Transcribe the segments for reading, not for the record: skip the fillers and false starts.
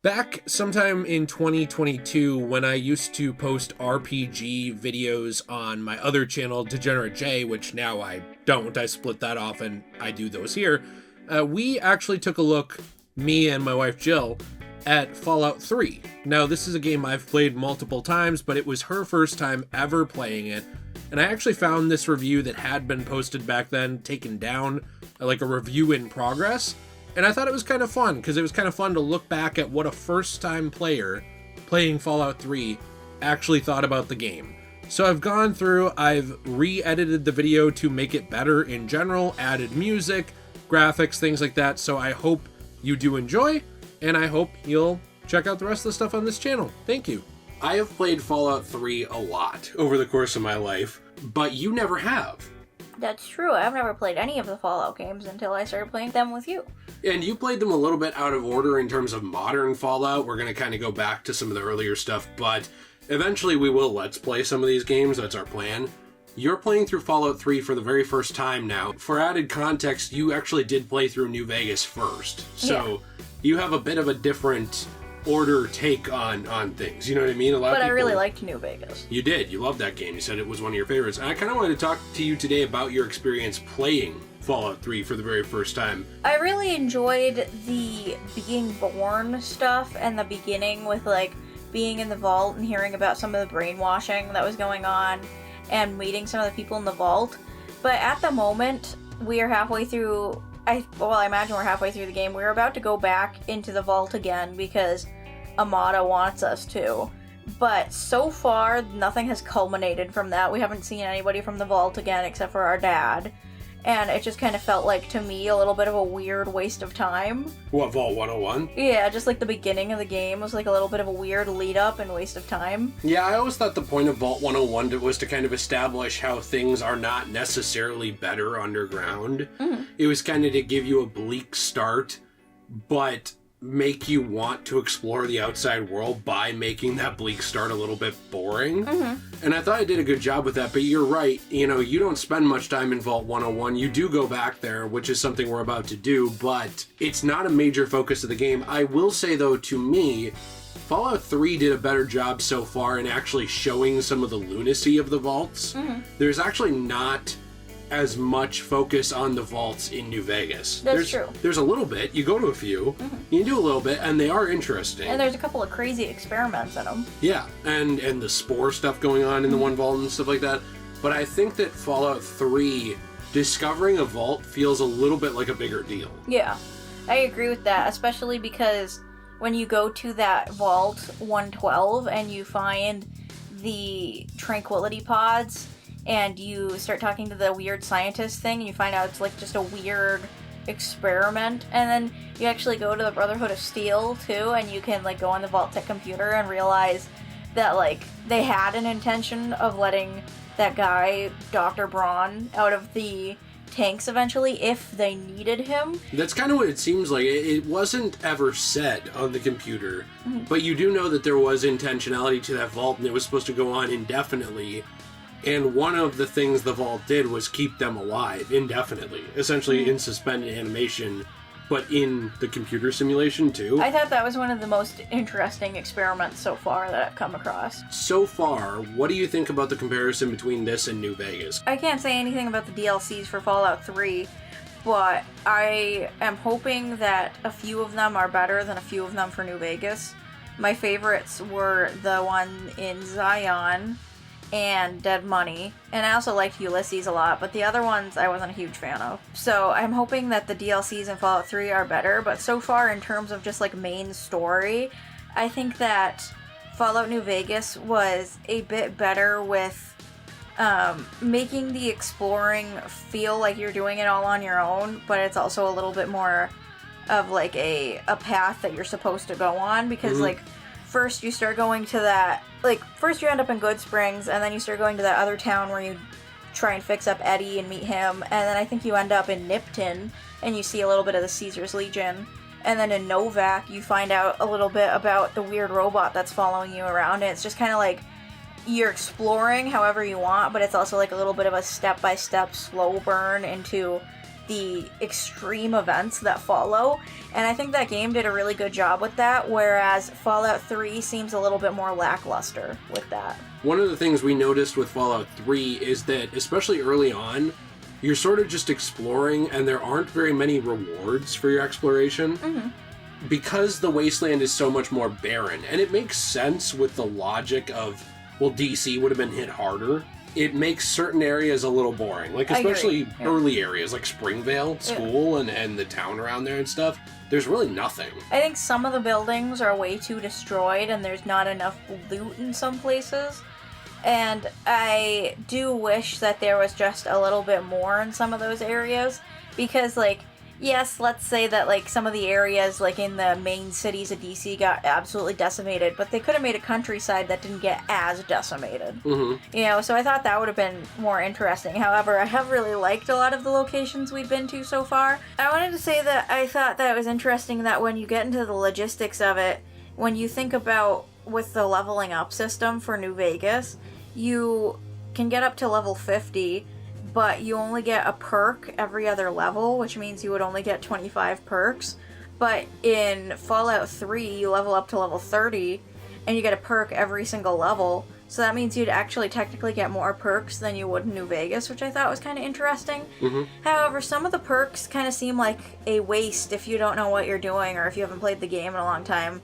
Back sometime in 2022, when I used to post RPG videos on my other channel, Degenerate J, which now I don't, I split that off and I do those here, we actually took a look, me and my wife Jill, at Fallout 3. Now, this is a game I've played multiple times, but it was her first time ever playing it, and I actually found this review that had been posted back then taken down, like a review in progress. And I thought it was kind of fun, because it was kind of fun to look back at what a first-time player playing Fallout 3 actually thought about the game. So I've gone through, I've re-edited the video to make it better in general, added music, graphics, things like that, so I hope you do enjoy, and I hope you'll check out the rest of the stuff on this channel. Thank you. I have played Fallout 3 a lot over the course of my life, but you never have. That's true. I've never played any of the Fallout games until I started playing them with you. And you played them a little bit out of order in terms of modern Fallout. We're going to kind of go back to some of the earlier stuff, but eventually we will Let's Play some of these games. That's our plan. You're playing through Fallout 3 for the very first time now. For added context, you actually did play through New Vegas first. So you have a bit of a different order take on things. You know what I mean? But I really liked New Vegas. You did. You loved that game. You said it was one of your favorites. And I kind of wanted to talk to you today about your experience playing Fallout 3 for the very first time. I really enjoyed the being born stuff and the beginning with, like, being in the vault and hearing about some of the brainwashing that was going on and meeting some of the people in the vault. But at the moment, we are halfway through... I imagine we're halfway through the game. We're about to go back into the vault again because Amada wants us to. But so far, nothing has culminated from that. We haven't seen anybody from the vault again except for our dad. And it just kind of felt like, to me, a little bit of a weird waste of time. What, Vault 101? Yeah, just like the beginning of the game was like a little bit of a weird lead-up and waste of time. Yeah, I always thought the point of Vault 101 was to kind of establish how things are not necessarily better underground. Mm-hmm. It was kind of to give you a bleak start, but make you want to explore the outside world by making that bleak start a little bit boring. Mm-hmm. And I thought I did a good job with that, but you're right. You know, you don't spend much time in Vault 101. You do go back there, which is something we're about to do, but it's not a major focus of the game. I will say, though, to me, Fallout 3 did a better job so far in actually showing some of the lunacy of the vaults. Mm-hmm. There's actually not as much focus on the vaults in New Vegas. That's true. There's a little bit. You go to a few. Mm-hmm. You do a little bit, and they are interesting. And there's a couple of crazy experiments in them. Yeah, and the spore stuff going on in the one vault and stuff like that. But I think that Fallout 3, discovering a vault feels a little bit like a bigger deal. Yeah, I agree with that, especially because when you go to that vault 112 and you find the tranquility pods, and you start talking to the weird scientist thing, and you find out it's like just a weird experiment, and then you actually go to the Brotherhood of Steel too, and you can like go on the Vault-Tec computer and realize that like they had an intention of letting that guy, Dr. Braun, out of the tanks eventually if they needed him. That's kind of what it seems like. It wasn't ever said on the computer, but you do know that there was intentionality to that vault, and it was supposed to go on indefinitely. And one of the things the vault did was keep them alive indefinitely, essentially in suspended animation, but in the computer simulation too. I thought that was one of the most interesting experiments so far that I've come across. So far, what do you think about the comparison between this and New Vegas? I can't say anything about the DLCs for Fallout 3, but I am hoping that a few of them are better than a few of them for New Vegas. My favorites were the one in Zion and Dead Money, and I also liked Ulysses a lot, but the other ones I wasn't a huge fan of. So I'm hoping that the DLCs in Fallout 3 are better, but so far in terms of just like main story, I think that Fallout New Vegas was a bit better with making the exploring feel like you're doing it all on your own, but it's also a little bit more of like a path that you're supposed to go on, because like first you start going to that, like, first you end up in Good Springs, and then you start going to that other town where you try and fix up Eddie and meet him, and then I think you end up in Nipton, and you see a little bit of the Caesar's Legion, and then in Novak you find out a little bit about the weird robot that's following you around, and it's just kind of like, you're exploring however you want, but it's also like a little bit of a step-by-step slow burn into the extreme events that follow, and I think that game did a really good job with that, whereas Fallout 3 seems a little bit more lackluster with that. One of the things we noticed with Fallout 3 is that, especially early on, you're sort of just exploring, and there aren't very many rewards for your exploration. Mm-hmm. Because the wasteland is so much more barren, and it makes sense with the logic of, well, DC would have been hit harder. It makes certain areas a little boring, like especially early areas like Springvale School and the town around there and stuff. There's really nothing. I think some of the buildings are way too destroyed and there's not enough loot in some places. And I do wish that there was just a little bit more in some of those areas, because, like, yes, let's say that, like, some of the areas, like, in the main cities of DC got absolutely decimated, but they could have made a countryside that didn't get as decimated. Mm-hmm. You know, so I thought that would have been more interesting. However, I have really liked a lot of the locations we've been to so far. I wanted to say that I thought that it was interesting that when you get into the logistics of it, when you think about with the leveling up system for New Vegas, you can get up to level 50, but you only get a perk every other level, which means you would only get 25 perks. But in Fallout 3, you level up to level 30, and you get a perk every single level. So that means you'd actually technically get more perks than you would in New Vegas, which I thought was kind of interesting. Mm-hmm. However, some of the perks kind of seem like a waste if you don't know what you're doing or if you haven't played the game in a long time.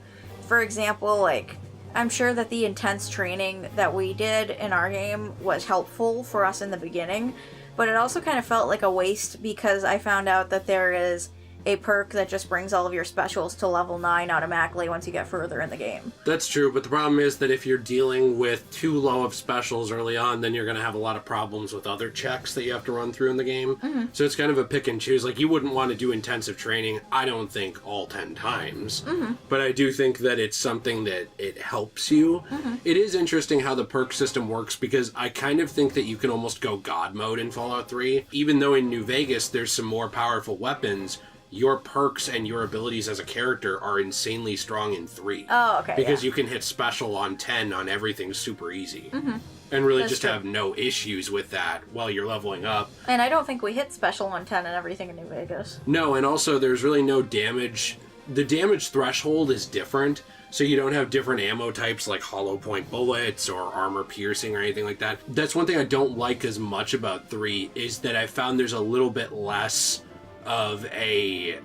For example, like, I'm sure that the intense training that we did in our game was helpful for us in the beginning, but it also kind of felt like a waste because I found out that there is a perk that just brings all of your specials to level 9 automatically once you get further in the game. That's true, but the problem is that if you're dealing with too low of specials early on, then you're going to have a lot of problems with other checks that you have to run through in the game. Mm-hmm. So it's kind of a pick and choose. Like, you wouldn't want to do intensive training, I don't think, all 10 times. Mm-hmm. But I do think that it's something that it helps you. Mm-hmm. It is interesting how the perk system works, because I kind of think that you can almost go God mode in Fallout 3. Even though in New Vegas there's some more powerful weapons, your perks and your abilities as a character are insanely strong in 3. Oh, okay. Because you can hit special on 10 on everything super easy. Mm-hmm. And really That's just true. have no issues with that while you're leveling up. And I don't think we hit special on 10 and everything in New Vegas. No, and also there's really no damage. The damage threshold is different, so you don't have different ammo types like hollow point bullets or armor piercing or anything like that. That's one thing I don't like as much about 3, is that I found there's a little bit less of a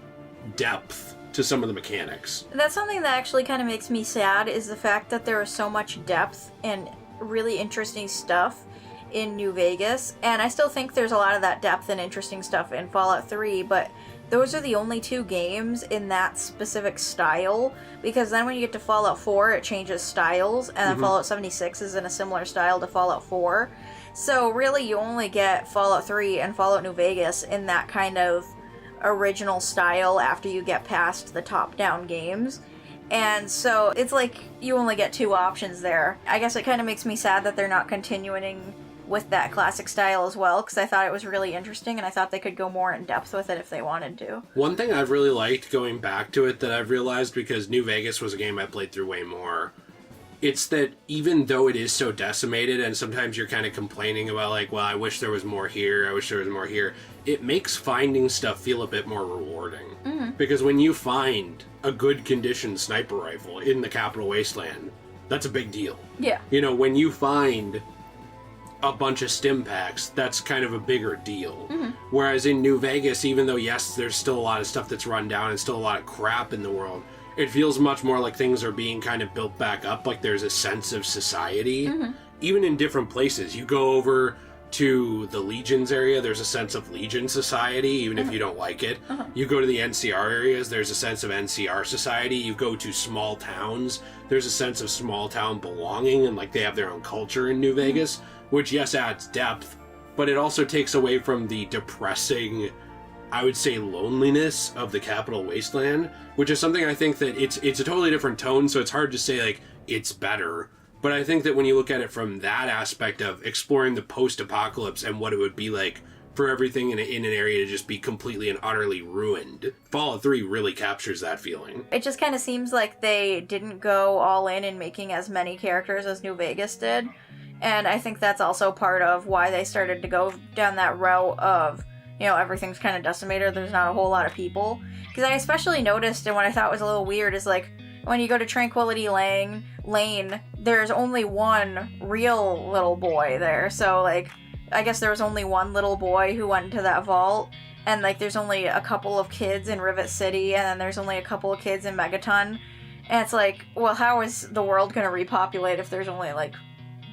depth to some of the mechanics. That's something that actually kind of makes me sad, is the fact that there is so much depth and really interesting stuff in New Vegas. And I still think there's a lot of that depth and interesting stuff in Fallout 3, but those are the only 2 games in that specific style, because then when you get to Fallout 4, it changes styles, and then Fallout 76 is in a similar style to Fallout 4. So really, you only get Fallout 3 and Fallout New Vegas in that kind of original style after you get past the top-down games. And so it's like you only get 2 options there. I guess it kind of makes me sad that they're not continuing with that classic style as well, because I thought it was really interesting and I thought they could go more in depth with it if they wanted to. One thing I've really liked going back to it that I've realized, because New Vegas was a game I played through way more, it's that even though it is so decimated, and sometimes you're kind of complaining about, like, well, I wish there was more here, I wish there was more here, it makes finding stuff feel a bit more rewarding. Mm-hmm. Because when you find a good condition sniper rifle in the Capital Wasteland, that's a big deal. Yeah. You know, when you find a bunch of stim packs, that's kind of a bigger deal. Mm-hmm. Whereas in New Vegas, even though, yes, there's still a lot of stuff that's run down and still a lot of crap in the world, it feels much more like things are being kind of built back up, like there's a sense of society. Mm-hmm. Even in different places. You go over to the Legions area, there's a sense of Legion society, even if you don't like it. You go to the NCR areas, there's a sense of NCR society. You go to small towns, there's a sense of small town belonging, and like they have their own culture in New Vegas, which, yes, adds depth, but it also takes away from the depressing, I would say, loneliness of the Capital Wasteland, which is something I think that it's a totally different tone, so it's hard to say, like, it's better. But I think that when you look at it from that aspect of exploring the post-apocalypse and what it would be like for everything in an area to just be completely and utterly ruined, Fallout 3 really captures that feeling. It just kind of seems like they didn't go all in making as many characters as New Vegas did. And I think that's also part of why they started to go down that route of everything's kind of decimated, there's not a whole lot of people. Because I especially noticed, and what I thought was a little weird is, like, when you go to Tranquility Lane, there's only one real little boy there. So, like, I guess there was only one little boy who went into that vault. And, like, there's only a couple of kids in Rivet City, and then there's only a couple of kids in Megaton. And it's like, well, how is the world going to repopulate if there's only, like,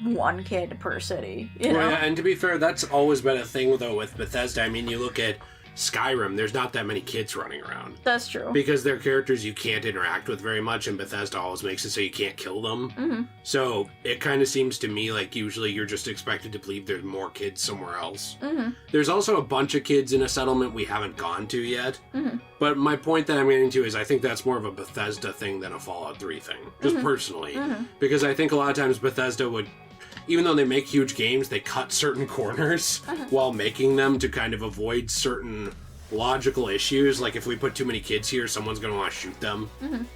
one kid per city, Well, yeah, and to be fair, that's always been a thing, though, with Bethesda. I mean, you look at Skyrim, there's not that many kids running around. That's true. Because they're characters you can't interact with very much, and Bethesda always makes it so you can't kill them. Mm-hmm. So it kind of seems to me like usually you're just expected to believe there's more kids somewhere else. Mm-hmm. There's also a bunch of kids in a settlement we haven't gone to yet. Mm-hmm. But my point that I'm getting to is I think that's more of a Bethesda thing than a Fallout 3 thing, just personally. Mm-hmm. Because I think a lot of times Bethesda would, even though they make huge games, they cut certain corners while making them to kind of avoid certain logical issues. Like, if we put too many kids here, someone's going to want to shoot them.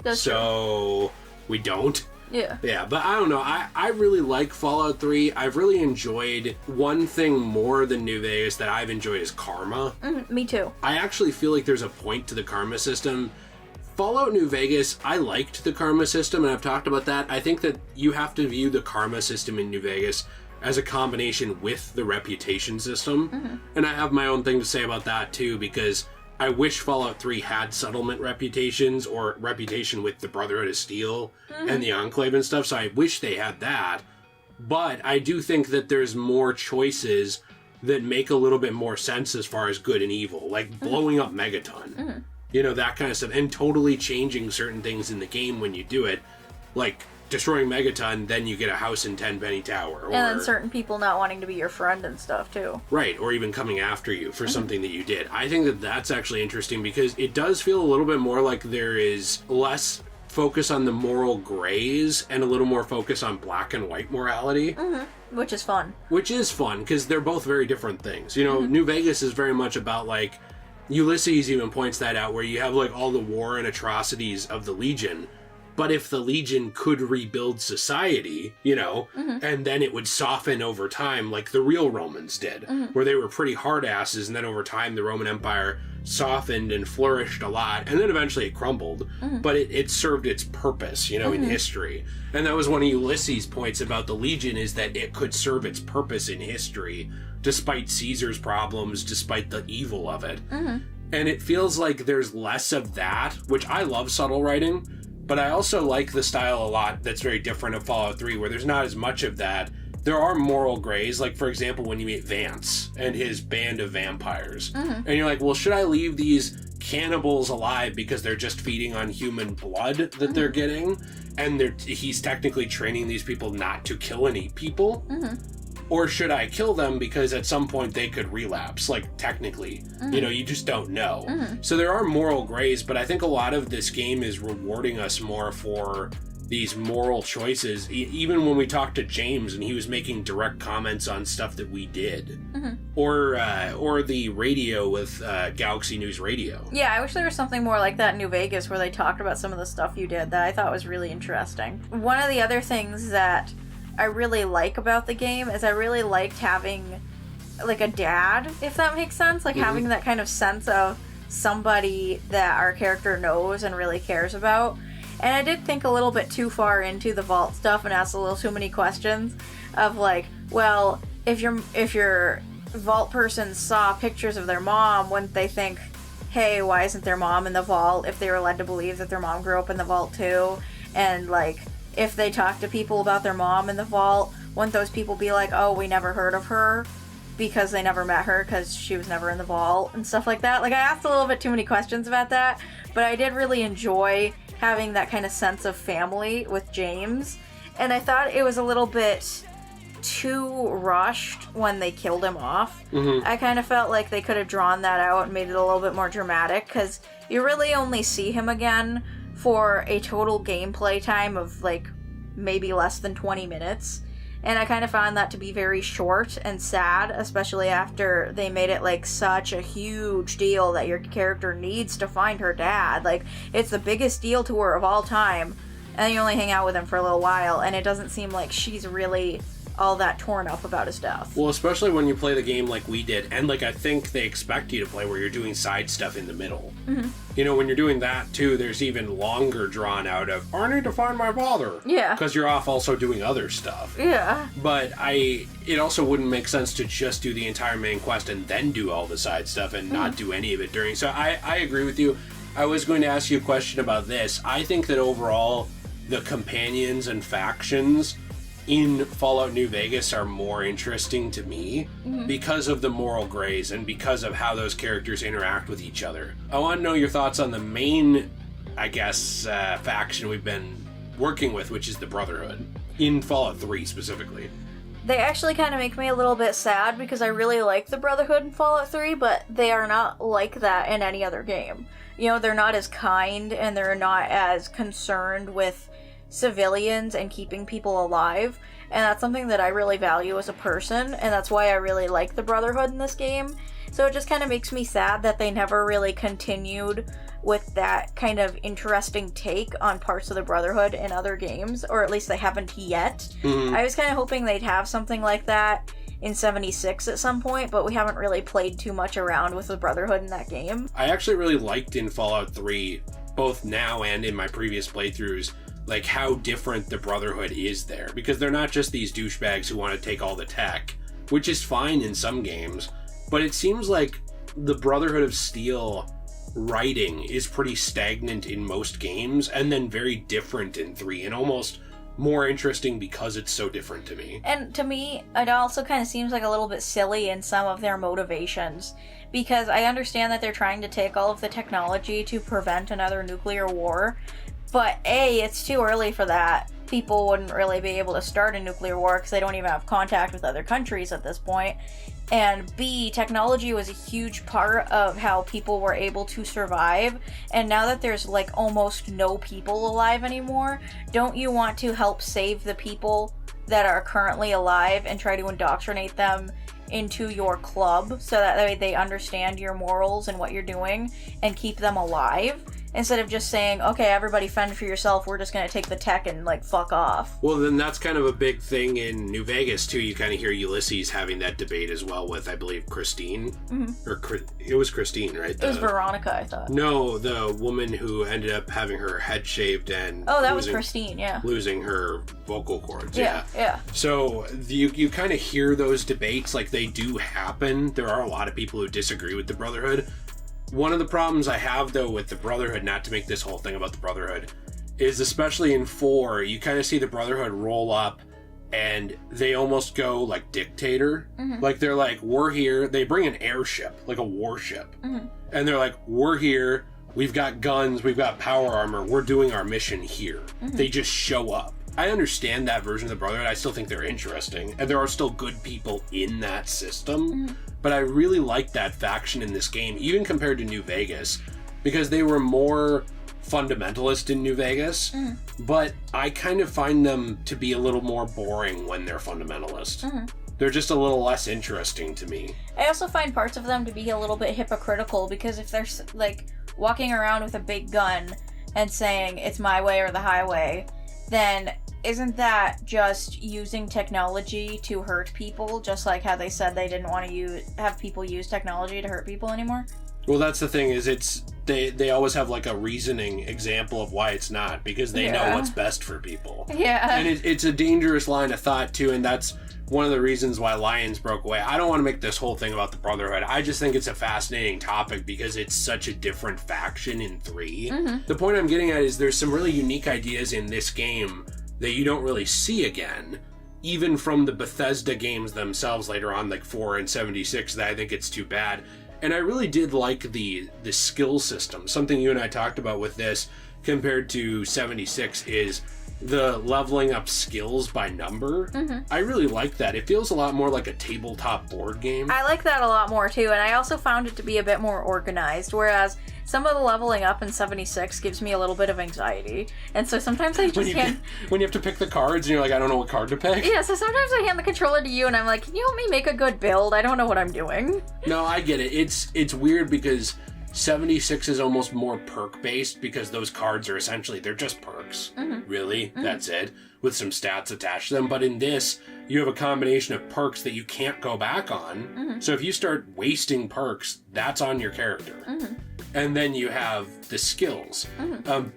That's so true. We don't. Yeah, but I don't know. I really like Fallout 3. I've really enjoyed one thing more than New Vegas that I've enjoyed is karma. Me too. I actually feel like there's a point to the karma system. Fallout New Vegas, I liked the karma system, and I've talked about that. I think that you have to view the karma system in New Vegas as a combination with the reputation system. And I have my own thing to say about that, too, because I wish Fallout 3 had settlement reputations or reputation with the Brotherhood of Steel and the Enclave and stuff, so I wish they had that. But I do think that there's more choices that make a little bit more sense as far as good and evil, like blowing up Megaton. That kind of stuff, and totally changing certain things in the game when you do it, like destroying Megaton, then you get a house in Tenpenny Tower. And then certain people not wanting to be your friend and stuff, too. Right, or even coming after you for something that you did. I think that that's actually interesting because it does feel a little bit more like there is less focus on the moral grays and a little more focus on black and white morality. Which is fun. Which is fun, because they're both very different things. New Vegas is very much about, like, Ulysses even points that out, where you have, like, all the war and atrocities of the Legion, but if the Legion could rebuild society, and then it would soften over time, like the real Romans did, where they were pretty hard asses, and then over time the Roman Empire softened and flourished a lot, and then eventually it crumbled, but it served its purpose, in history. And that was one of Ulysses' points about the Legion, is that it could serve its purpose in history, despite Caesar's problems, despite the evil of it. And it feels like there's less of that, which I love subtle writing, but I also like the style a lot that's very different of Fallout 3, where there's not as much of that. There are moral grays, like, for example, when you meet Vance and his band of vampires. And you're like, well, should I leave these cannibals alive because they're just feeding on human blood that they're getting? And he's technically training these people not to kill and eat people? Or should I kill them because at some point they could relapse, like, technically. You just don't know. So there are moral grays, but I think a lot of this game is rewarding us more for these moral choices, even when we talked to James and he was making direct comments on stuff that we did. Or the radio with Galaxy News Radio. Yeah, I wish there was something more like that in New Vegas where they talked about some of the stuff you did that I thought was really interesting. One of the other things that I really like about the game is I really liked having, like, a dad, if that makes sense. Like, having that kind of sense of somebody that our character knows and really cares about. And I did think a little bit too far into the vault stuff and asked a little too many questions of, like, well, if your vault person saw pictures of their mom, wouldn't they think, hey, why isn't their mom in the vault, if they were led to believe that their mom grew up in the vault too? And, like, if they talk to people about their mom in the vault, wouldn't those people be like, oh, we never heard of her because they never met her because she was never in the vault and stuff like that? Like, I asked a little bit too many questions about that, but I did really enjoy having that kind of sense of family with James. And I thought it was a little bit too rushed when they killed him off. I kind of felt like they could have drawn that out and made it a little bit more dramatic, because you really only see him again for a total gameplay time of, like, maybe less than 20 minutes. And I kind of found that to be very short and sad, especially after they made it, like, such a huge deal that your character needs to find her dad. Like, it's the biggest deal to her of all time, and then you only hang out with him for a little while, and it doesn't seem like she's really all that torn up about his death. Well, especially when you play the game like we did, and like I think they expect you to play where you're doing side stuff in the middle. Mm-hmm. You know, when you're doing that too, there's even longer drawn out of, I need to find my father. Yeah. Because you're off also doing other stuff. Yeah. But it also wouldn't make sense to just do the entire main quest and then do all the side stuff and not do any of it during. So I agree with you. I was going to ask you a question about this. I think that overall, the companions and factions in Fallout New Vegas are more interesting to me because of the moral grays and because of how those characters interact with each other. I want to know your thoughts on the main, I guess, faction we've been working with, which is the Brotherhood, in Fallout 3 specifically. They actually kind of make me a little bit sad because I really like the Brotherhood in Fallout 3, but they are not like that in any other game. You know, they're not as kind and they're not as concerned with civilians and keeping people alive, and that's something that I really value as a person, and that's why I really like the Brotherhood in this game. So it just kind of makes me sad that they never really continued with that kind of interesting take on parts of the Brotherhood in other games, or at least they haven't yet. I was kind of hoping they'd have something like that in 76 at some point, but we haven't really played too much around with the Brotherhood in that game. I actually really liked in Fallout 3, both now and in my previous playthroughs, like how different the Brotherhood is there, because they're not just these douchebags who want to take all the tech, which is fine in some games, but it seems like the Brotherhood of Steel writing is pretty stagnant in most games, and then very different in 3, and almost more interesting because it's so different to me. And to me, it also kind of seems like a little bit silly in some of their motivations, because I understand that they're trying to take all of the technology to prevent another nuclear war, but A, it's too early for that. People wouldn't really be able to start a nuclear war because they don't even have contact with other countries at this point. And B, technology was a huge part of how people were able to survive. And now that there's like almost no people alive anymore, don't you want to help save the people that are currently alive and try to indoctrinate them into your club so that way they understand your morals and what you're doing and keep them alive? Instead of just saying, okay, everybody fend for yourself, we're just gonna take the tech and, like, fuck off. Well, then that's kind of a big thing in New Vegas, too. You kind of hear Ulysses having that debate as well with, I believe, Christine. Or it was Christine, right? It was Veronica, I thought. No, the woman who ended up having her head shaved and... Oh, that was Christine, yeah. Losing her vocal cords, yeah. So you kind of hear those debates, like, they do happen. There are a lot of people who disagree with the Brotherhood. One of the problems I have, though, with the Brotherhood, not to make this whole thing about the Brotherhood, is especially in 4, you kind of see the Brotherhood roll up and they almost go, like, dictator. Like, they're like, we're here. They bring an airship, like a warship. And they're like, we're here. We've got guns. We've got power armor. We're doing our mission here. They just show up. I understand that version of the Brotherhood. I still think they're interesting. And there are still good people in that system. But I really like that faction in this game, even compared to New Vegas, because they were more fundamentalist in New Vegas, but I kind of find them to be a little more boring when they're fundamentalist. They're just a little less interesting to me. I also find parts of them to be a little bit hypocritical, because if they're, like, walking around with a big gun and saying, it's my way or the highway, then isn't that just using technology to hurt people, just like how they said they didn't want to have people use technology to hurt people anymore? Well, that's the thing, is they always have like a reasoning example of why it's not, because they know what's best for people. And it's a dangerous line of thought too, and that's one of the reasons why Lions broke away. I don't want to make this whole thing about the Brotherhood. I just think it's a fascinating topic because it's such a different faction in 3. The point I'm getting at is there's some really unique ideas in this game that you don't really see again, even from the Bethesda games themselves later on, like 4 and 76, that I think it's too bad. And I really did like the skill system. Something you and I talked about with this compared to 76 is the leveling up skills by number. I really like that. It feels a lot more like a tabletop board game. I like that a lot more too, and I also found it to be a bit more organized, whereas some of the leveling up in 76 gives me a little bit of anxiety, and so sometimes I just can't... When you have to pick the cards and you're like, I don't know what card to pick? Yeah, so sometimes I hand the controller to you and I'm like, can you help me make a good build? I don't know what I'm doing. No, I get it. It's weird because 76 is almost more perk-based because those cards are essentially, they're just perks, really, that's it, with some stats attached to them. But in this, you have a combination of perks that you can't go back on. So if you start wasting perks, that's on your character. And then you have the skills.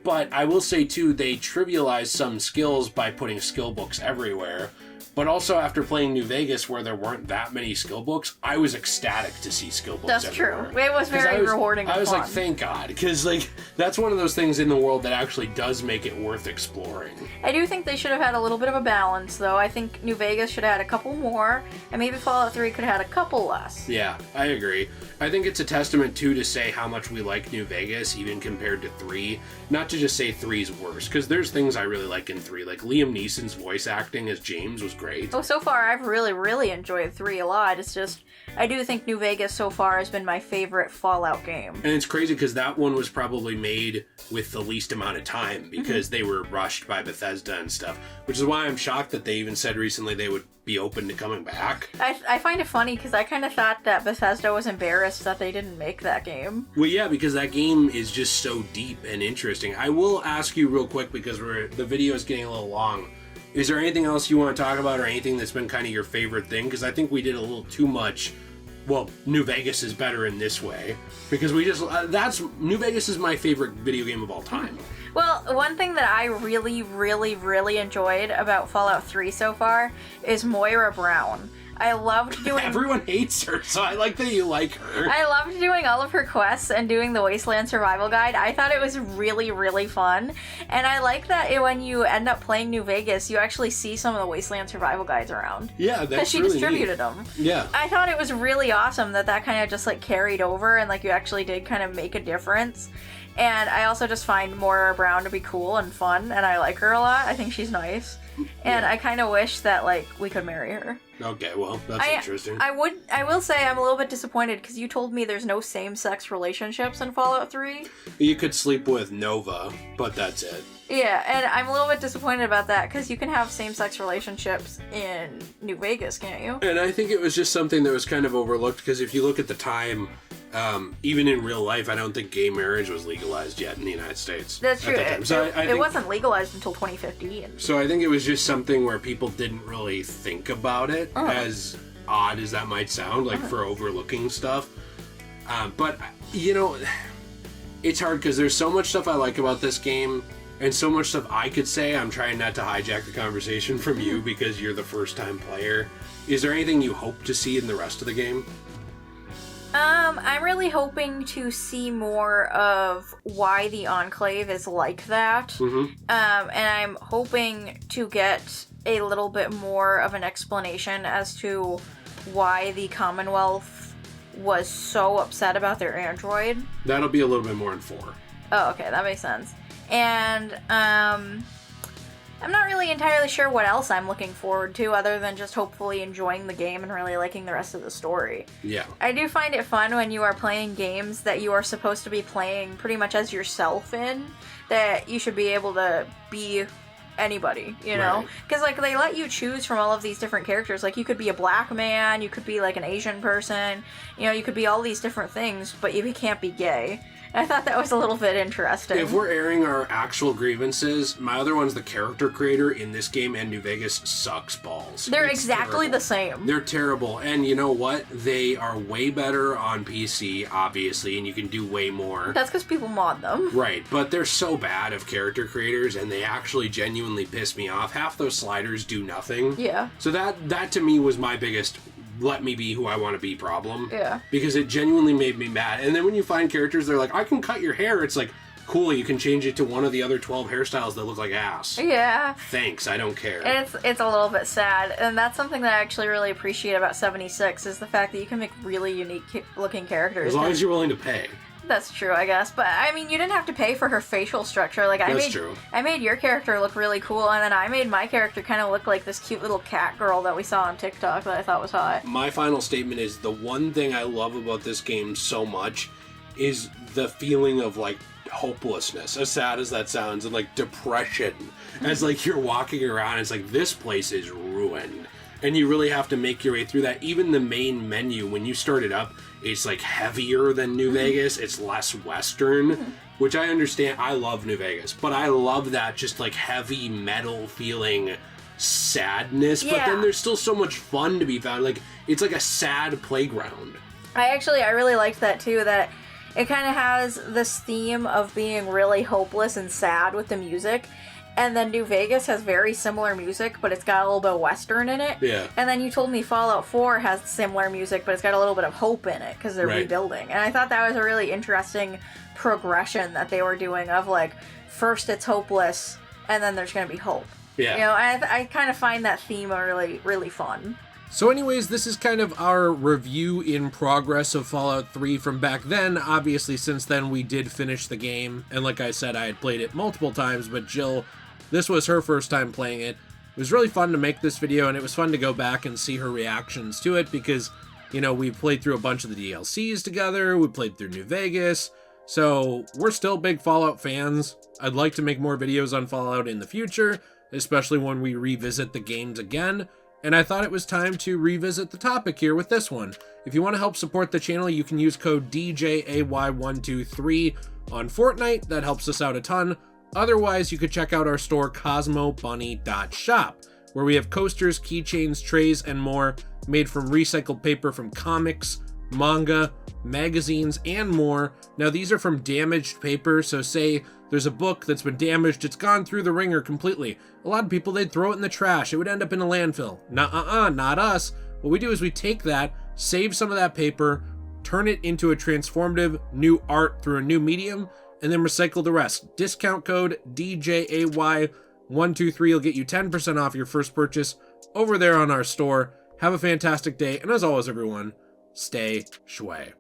But I will say, too, they trivialize some skills by putting skill books everywhere. But also, after playing New Vegas, where there weren't that many skill books, I was ecstatic to see skill books That's everywhere. true. It was very rewarding and I was fun. like, thank God. Because, like, that's one of those things in the world that actually does make it worth exploring. I do think they should have had a little bit of a balance, though. I think New Vegas should have had a couple more, and maybe Fallout 3 could have had a couple less. Yeah, I agree. I think it's a testament, too, to say how much we like New Vegas, even compared to 3. Not to just say 3's worse, because there's things I really like in 3. Like, Liam Neeson's voice acting as James was great. Oh, so far, I've really enjoyed 3 a lot. It's just, I do think New Vegas so far has been my favorite Fallout game. And it's crazy, because that one was probably made with the least amount of time, because they were rushed by Bethesda and stuff, which is why I'm shocked that they even said recently they would be open to coming back. I find it funny because I kind of thought that Bethesda was embarrassed that they didn't make that game. Well, yeah, because that game is just so deep and interesting. I will ask you real quick, because the video is getting a little long. Is there anything else you want to talk about, or anything that's been kind of your favorite thing? Because I think we did a little too much. Well, New Vegas is better in this way, because we just New Vegas is my favorite video game of all time. Well, one thing that I really enjoyed about Fallout 3 so far is Moira Brown. I loved doing... Everyone hates her, so I like that you like her. I loved doing all of her quests and doing the Wasteland Survival Guide. I thought it was really fun. And I like that when you end up playing New Vegas, you actually see some of the Wasteland Survival Guides around. Yeah, that's because she really distributed neat. them. Yeah. I thought it was really awesome that kind of just like carried over and like you actually did kind of make a difference. And I also just find Moira Brown to be cool and fun, and I like her a lot. I think she's nice. And I kind of wish that, like, we could marry her. Okay, well, that's interesting. I will say I'm a little bit disappointed, because you told me there's no same-sex relationships in Fallout 3. You could sleep with Nova, but that's it. Yeah, and I'm a little bit disappointed about that, because you can have same-sex relationships in New Vegas, can't you? And I think it was just something that was kind of overlooked, because if you look at the time... even in real life, I don't think gay marriage was legalized yet in the United States. That's true. So I think, it wasn't legalized until 2015. So I think it was just something where people didn't really think about it, as odd as that might sound, like for overlooking stuff. But, you know, it's hard because there's so much stuff I like about this game, and so much stuff I could say. I'm trying not to hijack the conversation from you because you're the first-time player. Is there anything you hope to see in the rest of the game? I'm really hoping to see more of why the Enclave is like that. And I'm hoping to get a little bit more of an explanation as to why the Commonwealth was so upset about their android. That'll be a little bit more in 4. Oh, okay, that makes sense. And, I'm not really entirely sure what else I'm looking forward to other than just hopefully enjoying the game and really liking the rest of the story. Yeah. I do find it fun when you are playing games that you are supposed to be playing pretty much as yourself in, that you should be able to be anybody, you know? Because, like, they let you choose from all of these different characters. Like, you could be a black man, you could be, like, an Asian person, you know, you could be all these different things, but you can't be gay. I thought that was a little bit interesting. If we're airing our actual grievances, my other one's the character creator in this game and New Vegas sucks balls. They're It's exactly terrible. the same. They're terrible. And you know what? They are way better on PC, obviously, and you can do way more. That's because people mod them. Right, but they're so bad of character creators, and they actually genuinely piss me off. Half those sliders do nothing. Yeah. So that to me was my biggest let me be who I want to be problem. Yeah. Because it genuinely made me mad. And then when you find characters, they're like, I can cut your hair. It's like, cool, you can change it to one of the other 12 hairstyles that look like ass. Yeah. Thanks, I don't care. And it's a little bit sad. And that's something that I actually really appreciate about 76 is the fact that you can make really unique looking characters. As long as you're willing to pay. That's true, I guess. But, I mean, you didn't have to pay for her facial structure. Like, I made your character look really cool, and then I made my character kind of look like this cute little cat girl that we saw on TikTok that I thought was hot. My final statement is the one thing I love about this game so much is the feeling of, like, hopelessness, as sad as that sounds, and, like, depression. As, like, you're walking around, it's like, this place is ruined. And you really have to make your way through that. Even the main menu, when you start it up, it's like heavier than New Vegas. It's less Western, which I understand. I love New Vegas, but I love that just like heavy metal feeling sadness. Yeah. But then there's still so much fun to be found. Like, it's like a sad playground. I really liked that too, that it kind of has this theme of being really hopeless and sad with the music. And then New Vegas has very similar music, but it's got a little bit of Western in it. Yeah. And then you told me Fallout 4 has similar music, but it's got a little bit of hope in it because they're rebuilding. And I thought that was a really interesting progression that they were doing of like, first it's hopeless, and then there's going to be hope. Yeah. You know, I kind of find that theme really, really fun. So anyways, this is kind of our review in progress of Fallout 3 from back then. Obviously, since then, we did finish the game. And like I said, I had played it multiple times, but Jill, this was her first time playing it. It was really fun to make this video, and it was fun to go back and see her reactions to it because, you know, we played through a bunch of the DLCs together. We played through New Vegas. So we're still big Fallout fans. I'd like to make more videos on Fallout in the future, especially when we revisit the games again. And I thought it was time to revisit the topic here with this one. If you want to help support the channel, you can use code DJAY123 on Fortnite. That helps us out a ton. Otherwise, you could check out our store, cosmobunny.shop, where we have coasters, keychains, trays, and more made from recycled paper from comics, manga, magazines, and more. Now, these are from damaged paper, so say there's a book that's been damaged, it's gone through the ringer completely. A lot of people, they'd throw it in the trash. It would end up in a landfill. Not us. What we do is we take that, save some of that paper, turn it into a transformative new art through a new medium, and then recycle the rest. Discount code DJAY123 will get you 10% off your first purchase over there on our store. Have a fantastic day, and as always, everyone, stay shway.